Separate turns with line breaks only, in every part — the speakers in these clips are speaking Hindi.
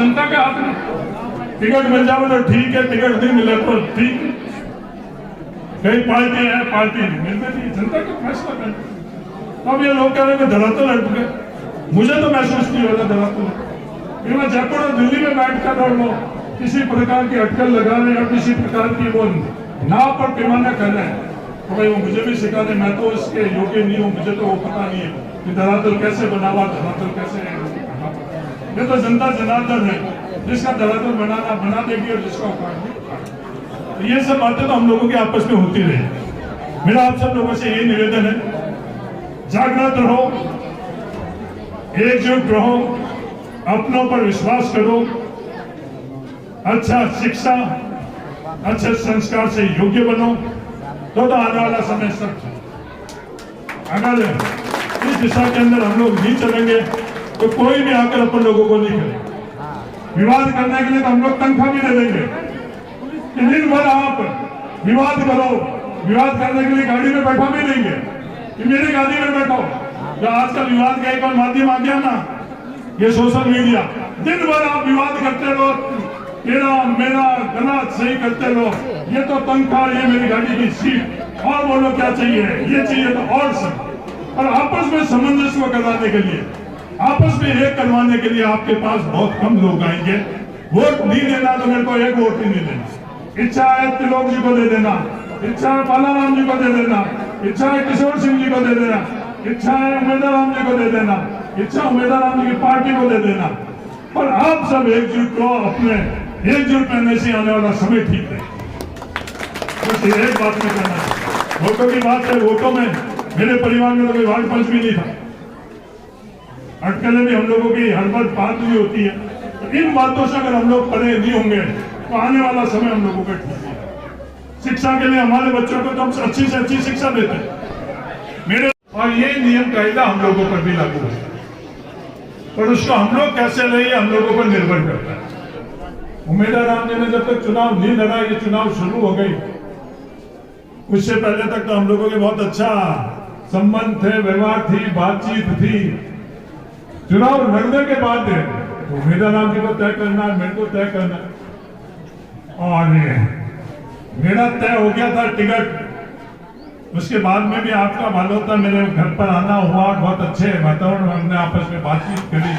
जनता के हाथ में। टिकट मिल जाए तो ठीक है, टिकट नहीं मिले तो ठीक। कई पार्टी है, पार्टी नहीं मिलती थी, जनता का फैसला करना। अब ये लोग कह रहे हैं धरातल हट गए, मुझे तो महसूस नहीं हो रहा धरातल। मैं जयपुर और दिल्ली में बैठ कर और लोग किसी प्रकार की अटकल लगा रहे हैं और किसी प्रकार की वो नाव पर पैमाना कर रहे हैं, तो भाई वो मुझे भी सिखा दे, मैं तो इसके योग्य नहीं हूँ, मुझे तो वो पता नहीं है कि धरातल कैसे बनावा, धरातल कैसे है। ये तो जनता जनार्दन है, जिसका धरातल बनाना बना देगी और जिसका उखाड़ना। ये सब बातें तो हम लोगों के आपस में होती रही। मेरा आप सब लोगों से ये निवेदन है, जागृत रहो, एकजुट रहो, अपनों पर विश्वास करो, अच्छा शिक्षा, अच्छे संस्कार से योग्य बनो, तो आने वाला समय सब। अगर इस दिशा के अंदर हम लोग नहीं चलेंगे तो कोई भी आकर अपन लोगों को नहीं करेगा। विवाद करने के लिए तो हम लोग तनख्वाह भी दे देंगे कि दिन भर आप विवाद करो, विवाद करने के लिए गाड़ी में बैठा भी देंगे कि मेरी गाड़ी में बैठो। जो आजकल विवाद का एक और माध्यम आ गया ना, ये सोशल मीडिया, दिन भर आप विवाद करते रहो, तेरा मेरा गला सही करते रहो, ये तो तनख्वाह, ये मेरी गाड़ी की सीट, और बोलो क्या चाहिए, ये चाहिए तो और सब। और आपस में सामंजस्य करवाने के लिए, आपस में एक करवाने के लिए आपके पास बहुत कम लोग आएंगे। वोट नहीं देना तो मेरे को एक वोट ही नहीं देना, इच्छा है त्रिलोक जी को दे देना, इच्छा है बालाराम जी को दे देना, इच्छा है किशोर सिंह जी को दे देना, इच्छा है उमेदवार राम जी को दे देना, इच्छा उमेदवार राम जी की पार्टी को दे देना। पर आप सब एकजुट हो, अपने एकजुट रहने से आने वाला समय ठीक है। बस एक बात में करना है, वोटों की बात है। वोटों में मेरे परिवार में तो कोई वार्ड पंच भी नहीं था, अटकलें भी हम लोगों की हर बार बात भी होती है। तो इन बातों से अगर हम लोग परे नहीं होंगे तो आने वाला समय हम लोगों का ठीक है। शिक्षा के लिए हमारे बच्चों को तो हम अच्छी से अच्छी शिक्षा देते हैं मेरे, और ये नियम कायदा हम लोगों पर भी लागू होता है, पर उसको हम लोग कैसे रहे हम लोगों पर निर्भर करता है। उमेदवार राम जी ने जब तक चुनाव नहीं लड़ा, ये चुनाव शुरू हो गई, उससे पहले तक तो हम लोगों के बहुत अच्छा संबंध थे, व्यवहार थी, बातचीत थी। चुनाव लड़ने के बाद उमेदवार राम जी को तय करना, मेरे को तय करना, और मेरा तय हो गया था टिकट। उसके बाद में भी आपका बालोता मेरे घर पर आना हुआ, बहुत अच्छे वातावरण में हमने आपस में बातचीत करी।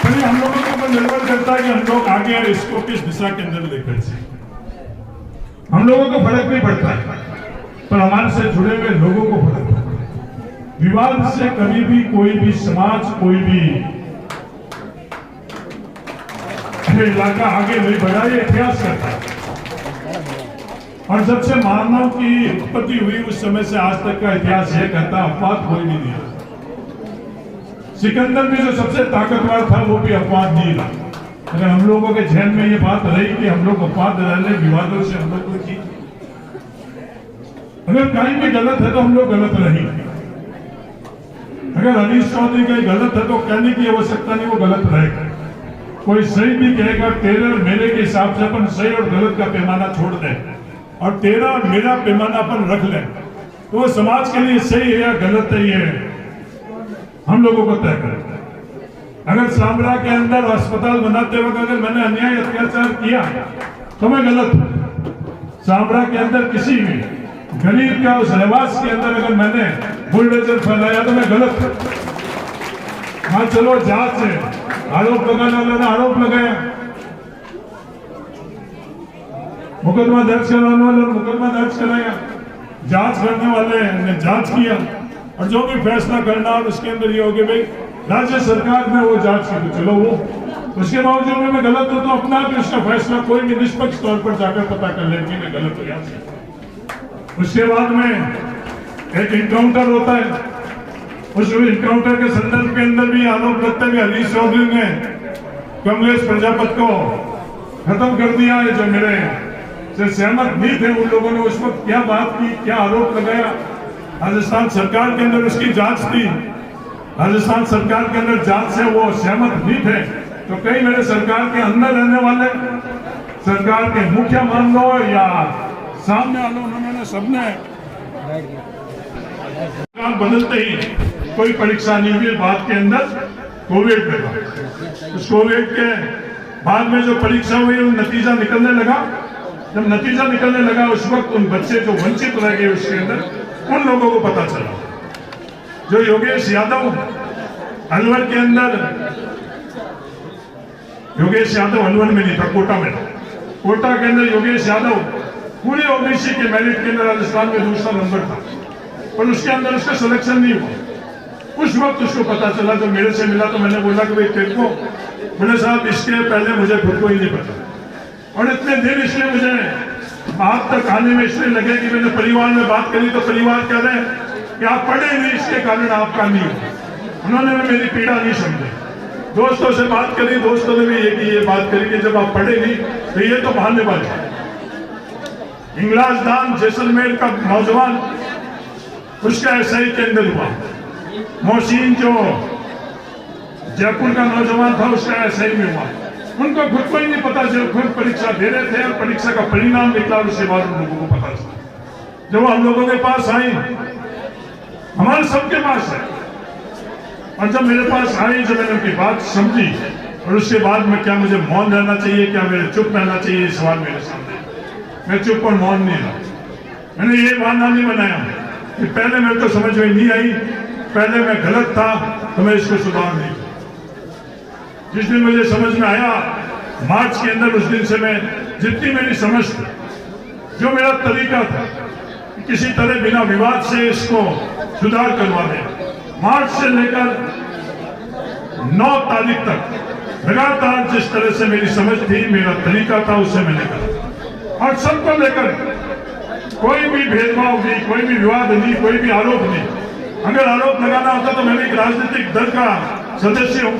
फिर हम लोगों के ऊपर निर्भर करता है कि हम लोग आगे इसको किस दिशा के अंदर लेकर चले। हम लोगों को फर्क नहीं पड़ता है, पर हमारे से जुड़े हुए लोगों को फर्क पड़ता है। विवाद से कभी भी कोई भी समाज, कोई भी इलाका आगे नहीं बढ़ा, ये इतिहास करता है। और जब से मानव की उत्पत्ति हुई उस समय से आज तक का इतिहास यह कहता है अपवाद कोई नहीं दिया। सिकंदर भी जो सबसे ताकतवर था वो भी अपवाद नहीं रहा। अगर हम लोगों के जहन में ये बात रही कि हम लोग अपवाद रहने विवादों से हम लोग को जीत, अगर कहीं भी गलत है तो हम लोग गलत नहीं। अगर हरीश चौधरी कहीं गलत है तो कहने की आवश्यकता नहीं, वो गलत रहेगा। कोई सही भी कहेगा, तेरे और मेरे के हिसाब से अपन सही और गलत का पैमाना छोड़ दें और तेरा और मेरा पैमाना अपन रख लें, तो वो समाज के लिए सही है या गलत है ये हम लोगों को तय करें। अगर सांबरा के अंदर अस्पताल बनाते वक्त अगर मैंने अन्याय अत्याचार किया तो मैं गलत हूं। सांबरा के अंदर किसी भी गरीब का उस रहवास के अंदर अगर मैंने बुलडोजर फैलाया तो मैं गलत हूं। हाँ चलो जांच है, आरोप लगाने वाले ने आरोप लगाया, मुकदमा दर्ज कराने वाले ने मुकदमा दर्ज कराया, जांच करने वाले ने जांच किया, और जो भी फैसला करना और उसके अंदर ये हो गया भाई राज्य सरकार ने वो जांच की, तो चलो वो उसके बावजूद में मैं गलत हूं तो अपना भी उसका फैसला कोई भी निष्पक्ष तौर पर जाकर पता कर ले कि मैं गलत हूं। उसके बाद में एक इनकाउंटर होता है, उस इनकाउंटर के संदर्भ के अंदर भी आरोप लगता है कि हरीश चौधरी ने कमलेश प्रजापति को खत्म कर दिया है। जो मेरे से सहमत नहीं थे उन लोगों ने उस वक्त क्या बात की, क्या आरोप लगाया। राजस्थान सरकार के अंदर उसकी जांच थी, राजस्थान सरकार के अंदर जांच से वो सहमत नहीं थे, तो कई मेरे सरकार के अंदर रहने वाले, सरकार के मुखिया मान लो या सामने वालों, उन्होंने सबने बदलते ही कोई परीक्षा नहीं हुई बात के अंदर, कोविड में था। उस कोविड के बाद में जो परीक्षा हुई, नतीजा निकलने लगा। जब नतीजा निकलने लगा उस वक्त उन बच्चे जो वंचित रह गए उसके अंदर, उन लोगों को पता चला। जो योगेश यादव अलवर के अंदर, योगेश यादव अलवर में नहीं था, कोटा में था। कोटा के अंदर योगेश यादव पूरे ओबीसी के मेरिट के अंदर राजस्थान में दूसरा नंबर था, पर उसके अंदर उसका सिलेक्शन नहीं हुआ। उस वक्त उसको पता चला। जब मेरे से मिला तो मैंने बोला कि भाई तेरे को, बोले साहब इसके पहले मुझे खुद को ही नहीं पता, और इतने दिन इसलिए मुझे बात तक आने में इसलिए लगे कि मैंने परिवार में बात करी तो परिवार कह रहे कि आप पढ़े नहीं, इसके कारण आपका नहीं हो। उन्होंने भी मेरी पीड़ा नहीं समझी। दोस्तों से बात करी, दोस्तों ने भी ये बात करी कि जब आप पढ़े नहीं तो ये तो बहानेबाज है। इंगलाज दान जैसलमेर का नौजवान, उसका एसआई के अंदर हुआ। मोहसिन जो जयपुर का नौजवान था, उसका एसआई में हुआ। उनको खुद को ही नहीं पता, जब खुद परीक्षा दे रहे थे और परीक्षा का परिणाम निकला, उसके बाद उन लोगों को पता चला। जब हम लोगों के पास आई, हमारे सबके पास है, और जब मेरे पास आई, जब मैंने उनकी बात समझी, और उसके बाद में क्या मुझे मौन रहना चाहिए, क्या मेरे चुप रहना चाहिए, ये सवाल मेरे सामने। मैं चुप और मौन नहीं रहा। मैंने ये बहाना नहीं बनाया कि पहले मेरे को समझ में नहीं आई, पहले मैं गलत था तो मैं इसको सुधार नहीं। जिस दिन मुझे समझ में आया मार्च के अंदर, उस दिन से मैं जितनी मेरी समझ थी, जो मेरा तरीका था कि किसी तरह बिना विवाद से इसको सुधार करवा दें, मार्च से लेकर 9 तारीख तक लगातार जिस तरह से मेरी समझ थी, मेरा तरीका था, उससे मैंने कहा। और सबको लेकर कोई भी भेदभाव नहीं, कोई भी विवाद नहीं, कोई भी आरोप नहीं। अगर आरोप लगाना होता तो मैं भी एक राजनीतिक दल का सदस्य हूं।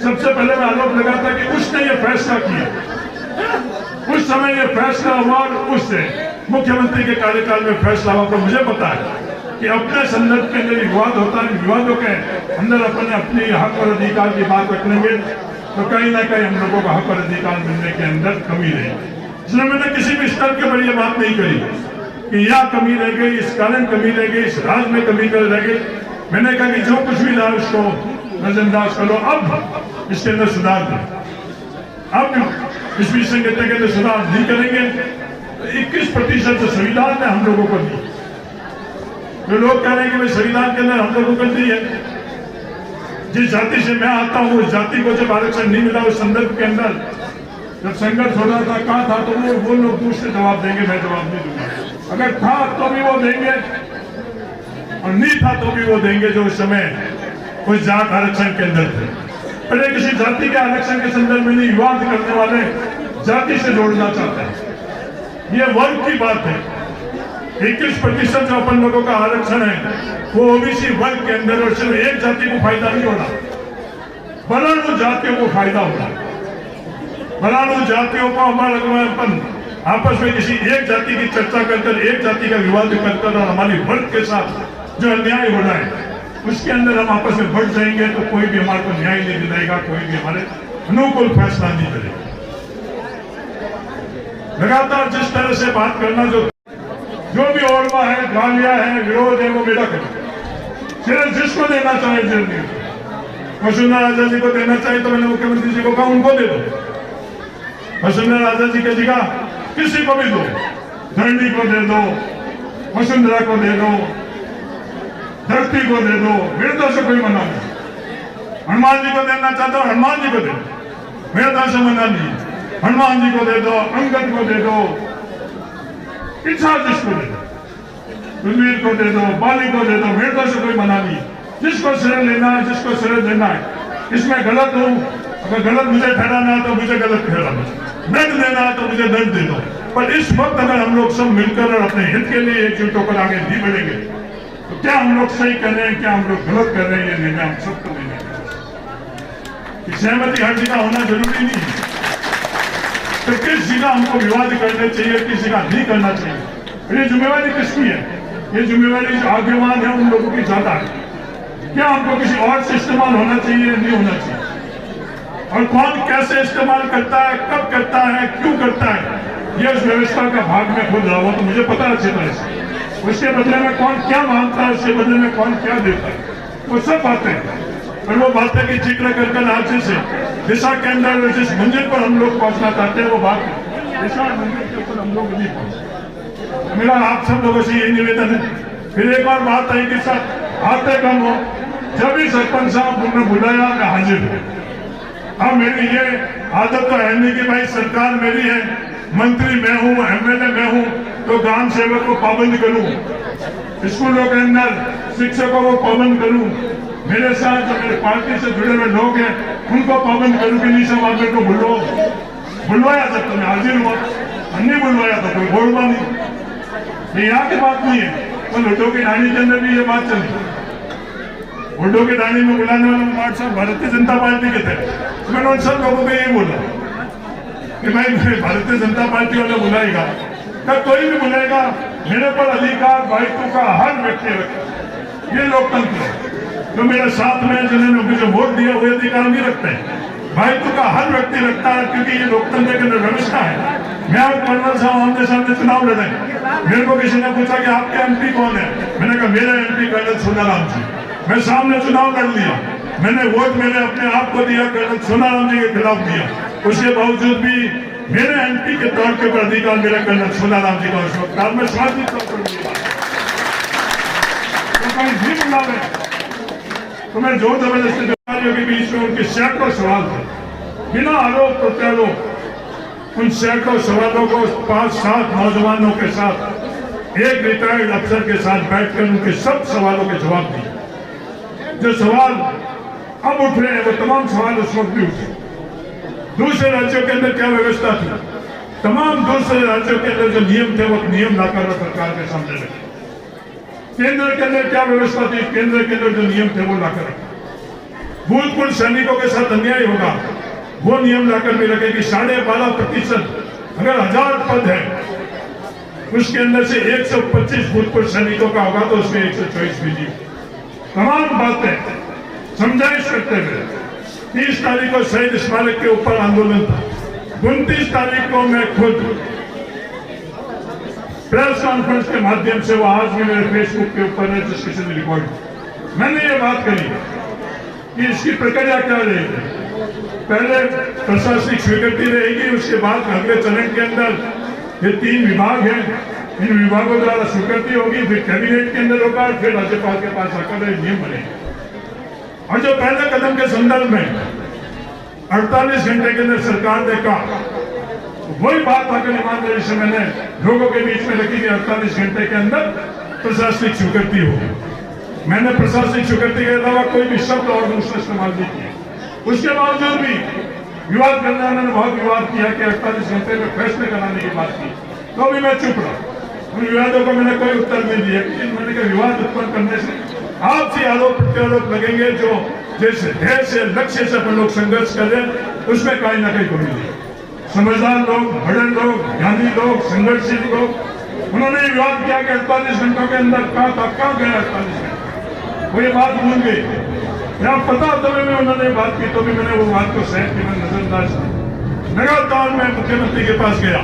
सबसे पहले मैं आरोप लगाता कि उसने ये फैसला किया, उस समय ये फैसला हुआ, और उससे मुख्यमंत्री के कार्यकाल में फैसला हुआ। तो मुझे पता है कि अपने संदर्भ के अंदर विवाद होता है, विवादों के अंदर अपने हक और अधिकार की बात रख लेंगे तो कहीं ना कहीं हम लोगों का हक और अधिकार मिलने के अंदर कमी रहेगी। इसलिए मैंने किसी भी स्तर के पर यह बात नहीं करी कि यह कमी रह गई, इस कारण कमी रह गई, इस राज में कमी कर रह गई। मैंने कहा कि जो कुछ भी रहा उसको नजरअंदाज करो, अब इसके अंदर सुधार करें। अब इस विषय के अंदर सुधार नहीं करेंगे तो 21% जो संविधान ने हम लोगों को दी, जो लोग कह रहे हैं कि भाई संविधान के अंदर हम लोगों को दी है, जिस जाति से मैं आता हूँ उस जाति को जब आरक्षण नहीं मिला, उस संदर्भ के अंदर जब संघर्ष हो रहा था, कहा था, तो वो लोग दूसरे जवाब देंगे, मैं जवाब नहीं दूंगा। अगर था तो भी वो देंगे, और नहीं था तो भी वो देंगे, जो उस समय उस जात आरक्षण के अंदर थे। पहले किसी जाति के आरक्षण के संदर्भ में नहीं, विवाद करने वाले जाति से जोड़ना चाहते हैं। ये वर्ग की बात है। 21% जो अपन लोगों का आरक्षण है वो ओबीसी वर्ग के अंदर, और सिर्फ एक जाति को फायदा नहीं होना, बराबर जातियों को फायदा होता है। बराबर जातियों को हमारा अपन आपस में किसी एक जाति की चर्चा कर, एक जाति का विवाद कर, और हमारी वर्ग के साथ जो अन्याय हो रहा है उसके अंदर हम आपस में बढ़ जाएंगे तो कोई भी हमारे को न्याय नहीं दिलाएगा, कोई भी हमारे अनुकूल फैसला नहीं करेगा। लगातार जिस तरह से बात करना, जो भी ओरवा है, गालियां है, विरोध है, वो मेरा करें। सिर्फ जिसको देना चाहे जल्दी, वसुंधरा राजा जी को देना चाहे तो मैंने मुख्यमंत्री जी को कहा उनको दे दो। वसुंधरा राजा जी की जगह किसी को भी दो, धरणी को दे दो, वसुंधरा को दे दो, धरती को दे दो, मेरे तो से कोई मना नहीं। हनुमान जी को देना चाहता हूं, हनुमान जी को दे दो, मेरे तो से मना नहीं। हनुमान जी को दे दो, अंगद को दे दो, इच्छा जिसको दे दो, कुलवीर को दे दो, बाली को दे दो, मेरे तो से कोई मना नहीं। जिसको श्रेय लेना है, जिसको श्रेय देना है। इसमें गलत हूं, अगर गलत मुझे ठहराना है तो मुझे गलत ठहराना, दंड देना है तो मुझे दंड दे दो। पर इस वक्त अगर हम लोग सब मिलकर और अपने हित के लिए एकजुट होकर आगे नहीं बढ़ेंगे तो क्या हम लोग सही कर रहे हैं, क्या हम लोग गलत कर रहे हैं, ये निर्णय हम सबको लेना है। सहमति हर जगह होना जरूरी नहीं है। तो किस जगह हमको विवाद करना चाहिए, किस जगह नहीं करना चाहिए, ये जिम्मेवारी किसकी है? ये जिम्मेवारी जो आगेवान है उन लोगों की ज्यादा है। क्या हमको किसी और से इस्तेमाल होना चाहिए, नहीं होना चाहिए, और कौन कैसे इस्तेमाल करता है, कब करता है, क्यों करता है, ये उस व्यवस्था का भाग में खुद रहा हुआ तो मुझे पता अच्छी तरह से। उसके बदले में कौन क्या मांगता है, उसके बदले में कौन क्या देता है, वो सब बातें हैं। और वो बातें की जिक्र कर आज से दिशा के अंदर जिस मंजिल पर हम लोग पहुंचना चाहते हैं वो बात दिशा मंजिल के ऊपर हम लोग नहीं पहुंचे। मेरा आप सब लोगों से यही निवेदन है। फिर एक और बात है कि सर आते कम हो, जब भी सरपंच साहब ने बुलाया मैं हाजिर हूँ। अब मेरी ये आदत तो है नहीं कि भाई सरकार मेरी है, मंत्री मैं हूँ, एमएलए मैं हूँ, तो ग्राम सेवक को पाबंद करूँ, स्कूलों के अंदर शिक्षकों को पाबंद करूँ, मेरे साथ जो मेरे पार्टी से जुड़े हुए लोग हैं उनको पाबंद करूँ कि नहीं सब आप को बुलवाया जब तो मैं हाजिर हुआ, नहीं बुलवाया तो कोई बोलवा नहीं। ये यहाँ की बात नहीं है, तो लुटो की ढाणी के अंदर भी ये बात चली। लुटो की ढाणी में बुलाने वाले कुमार साहब भारतीय जनता पार्टी के थे, तो मैंने उन सब लोगों को यही बोला कि भाई भारतीय जनता पार्टी वाले बुलाएगा क्या कोई भी बुलाएगा, मेरे पर अधिकार भाइयों का हर व्यक्ति रखे, ये लोकतंत्र है। जो मेरे साथ में जिन्होंने मुझे वोट दिया वो अधिकार नहीं रखते हैं, भाइयों का हर व्यक्ति रखता है, क्योंकि ये लोकतंत्र के अंदर व्यवस्था है। मैं और कर्नल साहब आमने सामने चुनाव लड़े, मेरे को किसी ने पूछा कि आपके एमपी कौन है, मैंने कहा मेरा एमपी कर्नल सोनाराम जी। मैं सामने चुनाव लड़ लिया, मैंने वोट मेरे अपने आप को दिया, कर्नल सोनाराम जी के खिलाफ दिया, उसके बावजूद भी मेरे एमपी के तौर के ऊपर अधिकार मेरा कर्नल सोनाराम जी का उस वक्त में स्वास्थ्य तौर पर मिला। तो कहीं भी बुलावे तो मैं जोर जबरदस्ती के बीच में उनके सैकड़ों सवाल थे, बिना आरोप प्रत्यारोप उन सैकड़ों सवालों को 5-7 नौजवानों के साथ एक रिटायर्ड अफसर के साथ बैठकर उनके सब सवालों के जवाब दिए। जो सवाल अब उठ रहे हैं वो तमाम सवाल उस वक्त भी उठे। दूसरे राज्यों के अंदर क्या व्यवस्था थी, तमाम दूसरे राज्यों के अंदर जो नियम थे वो नियम लाकर सरकार के सामने रखे। केंद्र के अंदर क्या व्यवस्था थी, केंद्र के अंदर जो नियम थे वो लाकर रखे। भूतपूर्व सैनिकों के साथ अन्याय होगा वो नियम लाकर भी रखे कि 12.5% अगर 1000 पद है उसके अंदर से 125 भूतपूर्व सैनिकों का होगा तो उसमें 124 बीजी। तमाम बातें समझाइश करते हुए 30 तारीख को शहीद स्मारक के ऊपर आंदोलन था। 29 तारीख को मैं खुद प्रेस कॉन्फ्रेंस के माध्यम से वो आज भी मेरे फेसबुक के ऊपर है जिस किसी ने रिकॉर्ड, मैंने ये बात करी कि इसकी प्रक्रिया क्या रहेगी। पहले प्रशासनिक स्वीकृति रहेगी, उसके बाद अगले चरण के अंदर ये 3 विभाग हैं, इन विभागों द्वारा स्वीकृति होगी, फिर कैबिनेट के अंदर होगा, फिर राज्यपाल के पास आकर नियम बनेगा। और जो पहले कदम के संदर्भ में 48 घंटे के अंदर सरकार ने कहा, वही बात आकर ईमानदारी से मैंने लोगों के बीच में रखी कि 48 घंटे के अंदर प्रशासनिक स्वीकृति होगी। मैंने प्रशासनिक स्वीकृति के अलावा कोई भी शब्द और दूसरा इस्तेमाल नहीं किया। उसके बावजूद भी विवाद करने वालों ने बहुत विवाद किया कि 48 घंटे में फैसले कराने की बात की, तो भी मैं चुप रहा। उन विवादों को मैंने कोई उत्तर नहीं दिया, क्योंकि मैंने कहा विवाद उत्पन्न करने से आपसी आरोप प्रत्यारोप लगेंगे, जो जैसे ध्येय से लक्ष्य से अपन लोग संघर्ष कर रहे हैं उसमें कहीं ना कहीं कमी नहीं। समझदार लोग, बड़े लोग, ज्ञानी लोग, संघर्षशील लोग, उन्होंने विवाद किया कि 48 घंटों के अंदर कहाँ गया 48 घंटे, वो ये बात भूल गई। जब पता तभी में उन्होंने बात की तो भी मैंने वो बात को सहन की, मैंने नजरअंदाज की। लगातार मैं मुख्यमंत्री के पास गया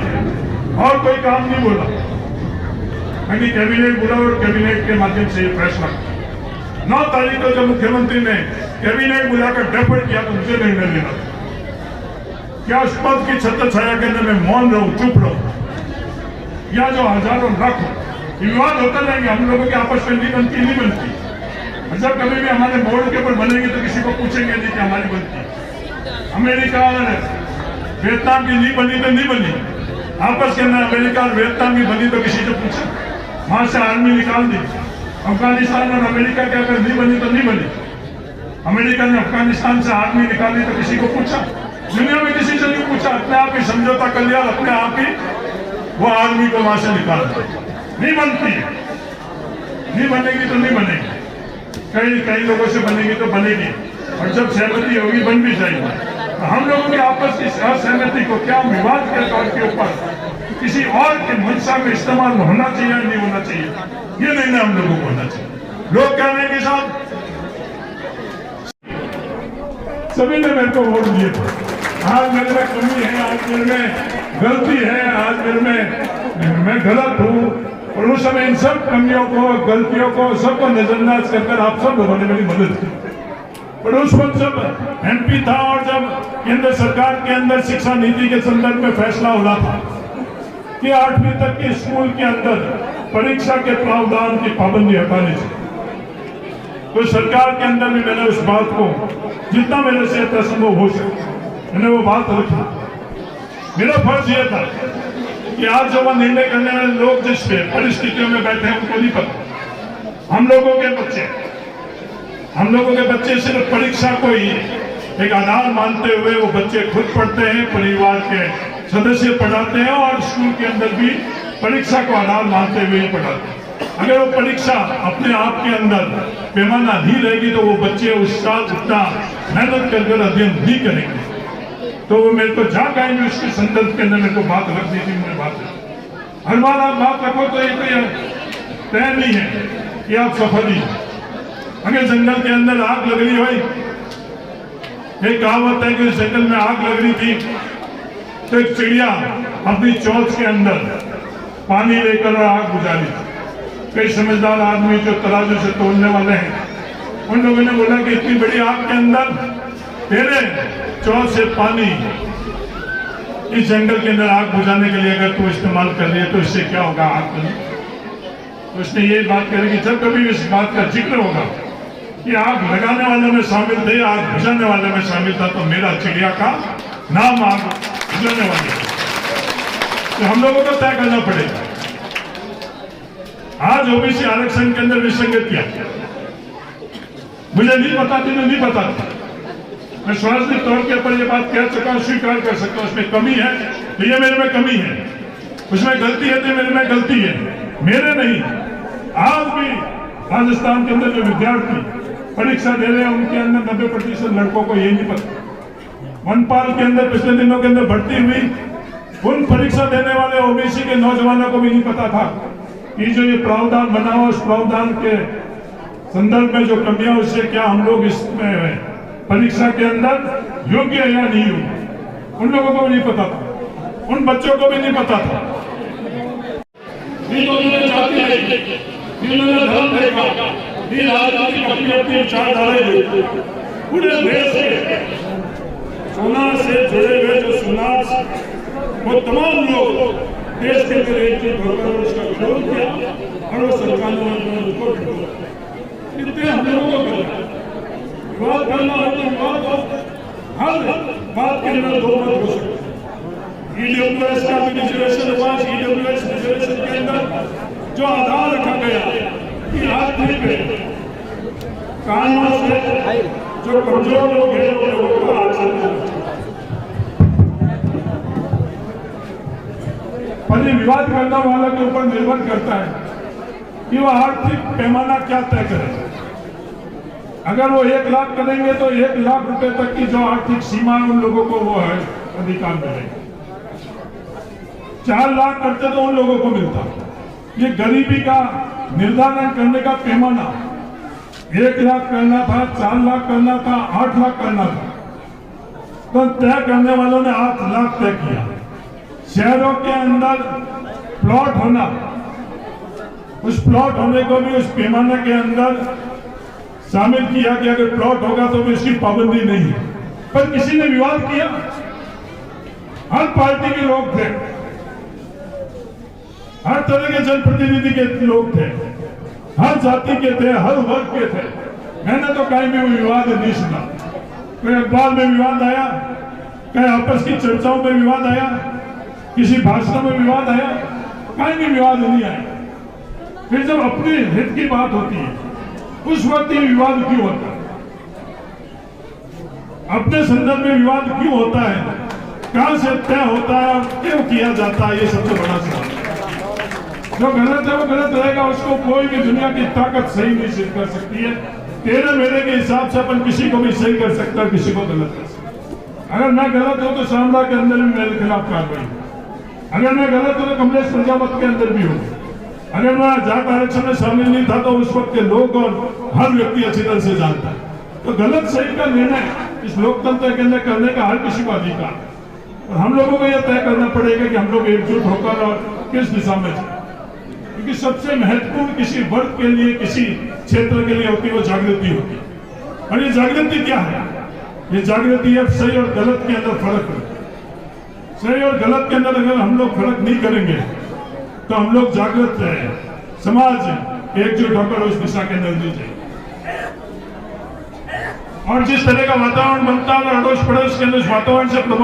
और कोई काम नहीं बोला, मैंने कैबिनेट बुला और कैबिनेट के माध्यम से ये फैसला 9 तारीख को जब मुख्यमंत्री ने कैबिनेट बुलाकर डेफर किया तो मुझे निर्णय लेना था। क्या उस पद की छत्र छाया के अंदर मैं मौन रहूं, चुप रहूं, या जो हजारों लाखों विवाद होता रहेंगे, हम लोगों की आपस में नहीं बनती। जब कभी भी हमारे बोर्ड के ऊपर बनेंगे तो किसी को पूछेंगे नहीं कि हमारी बनती। अमेरिका और वियतनाम की नहीं बनी तो नहीं बनी, आपस के अंदर अमेरिका और वियतनाम की बनी तो किसी से पूछा, वहां से आर्मी निकाल दी। अफगानिस्तान और अमेरिका के अगर नहीं बनी तो नहीं बनी, अमेरिका ने अफगानिस्तान से आर्मी निकाली तो किसी को पूछा, दुनिया में किसी से नहीं पूछा, अपने आप ही समझौता कर लिया, अपने आप ही वो आर्मी को वहां से निकाल दिया। नहीं बनती, नहीं बनेगी तो नहीं बनेगी, कई लोगों से बनेगी तो बनेगी, और जब सहमति होगी बन भी जाएगी। तो हम लोगों के आपस की असहमति को क्या विवाद के तौर के ऊपर किसी और के मंशा में इस्तेमाल होना चाहिए या नहीं होना चाहिए, ये निर्णय हम लोगों को होना चाहिए। लोग कहने के साथ सभी ने मेरे को वोट दिए थे, आज मेरे में कमी है, आज मेरे में गलती है, आज मेरे में मैं गलत हूँ, और उस समय इन सब कमियों को, गलतियों को, सबको नजरअंदाज कर आप सब लोगों ने मेरी मदद की। पर उस वक्त जब एमपी था और जब केंद्र सरकार के अंदर शिक्षा नीति के संदर्भ में फैसला हो रहा था कि 8वीं तक के स्कूल के अंदर परीक्षा के प्रावधान की पाबंदी हटानी चाहिए, तो सरकार के अंदर भी मैंने उस बात को जितना मेरे से यथासंभव हो सके मैंने वो बात रखी। मेरा फर्ज यह था कि आज जो वह निर्णय करने वाले लोग जिस परिस्थितियों में बैठे हैं उनको नहीं पता। हम लोगों के बच्चे सिर्फ परीक्षा को ही एक आधार मानते हुए वो बच्चे खुद पढ़ते हैं, परिवार के सदस्य पढ़ाते हैं और स्कूल के अंदर भी परीक्षा को आधार मानते हुए ही पढ़ाते हैं। अगर वो परीक्षा अपने आप के अंदर पैमाना नहीं रहेगी तो वो बच्चे उस साल उतना मेहनत कर अध्ययन नहीं करेंगे। तो वो मेरे को जहाँ कहीं भी उसके संदर्भ के अंदर मेरे को बात रख दी थी, मैंने बात रखी। हर बार आप बात रखो तो ये तय नहीं है कि आप सफल ही। अगर जंगल के अंदर आग लग रही भाई, एक कहावत है कि उस जंगल में आग लग रही थी तो एक चिड़िया अपनी चोंच के अंदर पानी लेकर आग बुझा ली। कई समझदार आदमी जो तराजू से तोड़ने वाले हैं उन लोगों ने बोला कि इतनी बड़ी आग के अंदर तेरे चोंच से पानी इस जंगल के अंदर आग बुझाने के लिए अगर तू इस्तेमाल कर रही है तो इससे क्या होगा आग में। तो उसने ये बात करी कि जब कभी इस बात का जिक्र होगा कि आग लगाने वाले में शामिल थे, आग बुझाने वाले में शामिल था, तो मेरा चिड़िया का नाम आग बुझाने वाले। तो हम लोगों को तय करना पड़ेगा। आज ओबीसी आरक्षण के अंदर विसंगत किया, मुझे नहीं पता थी, नहीं पता था। मैं स्वाभाविक तौर के ऊपर ये बात कह चुका हूं, स्वीकार कर सकता हूं। उसमें कमी है तो ये मेरे में कमी है, उसमें गलती है तो मेरे में गलती है, मेरे नहीं। आज भी राजस्थान के अंदर जो विद्यार्थी परीक्षा दे रहे हैं उनके अंदर 90% लड़कों को ये नहीं पता। वनपाल के अंदर पिछले दिनों के अंदर भर्ती हुई, उन परीक्षा देने वाले ओबीसी के नौजवानों को भी नहीं पता था कि जो ये प्रावधान बना हुआ उस प्रावधान के संदर्भ में जो कमियां उससे क्या हम लोग इसमें परीक्षा के अंदर योग्य या नहीं योग्य, उन लोगों को भी नहीं पता था, उन बच्चों को भी नहीं पता था। धर्म देखा, विचारधाराएं पूरे देश के सोना से जुड़े हुए जो समाज वो तमाम लोग देश के अंदर एकजुट होकर उसका विरोध किया और वो सरकार ने उसको इतने हम लोगों को विवाद करना हो तो विवाद हो, हर बात के अंदर दो मत हो सकते। ईडब्ल्यूएस का भी रिजर्वेशन हुआ, ईडब्ल्यूएस रिजर्वेशन के अंदर जो आधार रखा गया कि आर्थिक कानून से जो कमजोर लोग हैं उन लोगों को आरक्षण, पर ये विवाद करने वाला के ऊपर निर्भर करता है कि वह आर्थिक पैमाना क्या तय करे। अगर वो 1 लाख करेंगे तो 1 लाख रुपए तक की जो आर्थिक सीमा है उन लोगों को वो है अधिकार मिलेगा। 4 लाख करते तो उन लोगों को मिलता। ये गरीबी का निर्धारण करने का पैमाना 1 लाख करना था, 4 लाख करना था, 8 लाख करना था, तो तय करने वालों ने 8 लाख तय किया। शहरों के अंदर प्लॉट होना, उस प्लॉट होने को भी उस पैमाने के अंदर शामिल किया कि अगर प्लॉट होगा तो भी इसकी पाबंदी नहीं है। पर किसी ने विवाद किया, हर पार्टी के लोग थे, हर तरह के जनप्रतिनिधि के लोग थे, हर जाति के थे, हर वर्ग के थे। मैंने तो कहीं भी विवाद नहीं सुना। कोई अखबार में विवाद आया, कहीं आपस की चर्चाओं में विवाद आया, किसी भाषण में विवाद आया, कहीं भी विवाद नहीं आया। फिर जब अपने हित की बात होती है उस वक्त ये विवाद क्यों होता है? अपने संदर्भ में विवाद क्यों होता है? कहां से तय होता है और क्यों किया जाता है? ये सबसे बड़ा सवाल है। जो गलत है वो गलत रहेगा, उसको कोई भी दुनिया की ताकत सही नहीं सिद्ध कर सकती है। तेरे मेरे के हिसाब से अपन किसी को भी सही कर सकता है, किसी को गलत कर सकता। अगर मैं गलत हूं तो शामला के अंदर भी मेरे खिलाफ कार्रवाई, अगर मैं गलत हूं तो कमलेश प्रजापत के अंदर भी हो। अगर मैं जाट आरक्षण में शामिल नहीं था तो उस वक्त के लोग और हर व्यक्ति अच्छी तरह से जानता है। तो गलत सही का निर्णय इस लोकतंत्र के अंदर करने का हर किसी को अधिकार है। और हम लोगों को यह तय करना पड़ेगा कि हम लोग एकजुट होकर और किस दिशा में जाए, क्योंकि सबसे महत्वपूर्ण किसी वर्ग के लिए, किसी क्षेत्र के लिए होती है वो जागृति होती है। और ये जागृति क्या है? ये जागृति है सही और गलत के अंदर फर्क है। सही और गलत के अंदर अगर हम लोग फर्क नहीं करेंगे तो हम लोग जागृत है, समाज एकजुट होकर उस दिशा के अंदर नहीं जाएंगे। और जिस तरह का वातावरण बनता है अड़ोस पड़ोस के अंदर उस वातावरण से प्रभाव